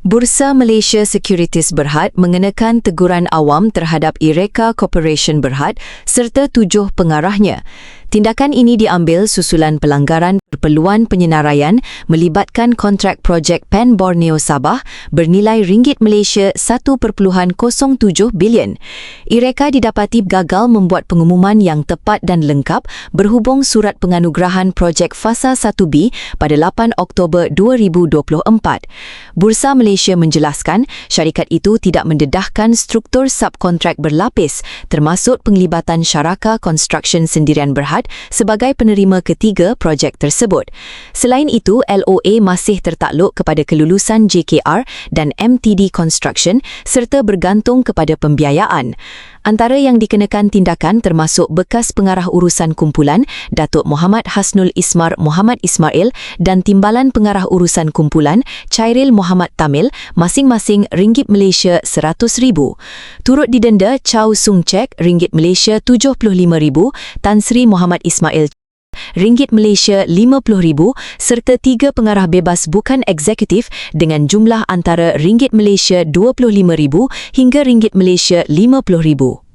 Bursa Malaysia Securities Berhad mengenakan teguran awam terhadap Ireka Corporation Berhad serta 7 pengarahnya. Tindakan ini diambil susulan pelanggaran perpeluan penyenaraian melibatkan kontrak projek PAN Borneo Sabah bernilai ringgit Malaysia 1.07 bilion. Ireka didapati gagal membuat pengumuman yang tepat dan lengkap berhubung surat penganugerahan projek Fasa 1B pada 8 Oktober 2024. Bursa Malaysia menjelaskan syarikat itu tidak mendedahkan struktur subkontrak berlapis termasuk penglibatan Syaraka Construction Sendirian Berhad sebagai penerima ketiga projek tersebut. Selain itu, LOA masih tertakluk kepada kelulusan JKR dan MTD Construction serta bergantung kepada pembiayaan. Antara yang dikenakan tindakan termasuk bekas pengarah urusan kumpulan Datuk Muhammad Hasnul Ismar Muhammad Ismail dan timbalan pengarah urusan kumpulan Chairil Muhammad Tamil masing-masing ringgit Malaysia 100,000. Turut didenda Chow Sung Chek ringgit Malaysia 75,000, Tan Sri Muhammad Ismail ringgit Malaysia 50,000 serta 3 pengarah bebas bukan eksekutif dengan jumlah antara ringgit Malaysia 25,000 hingga ringgit Malaysia 50,000.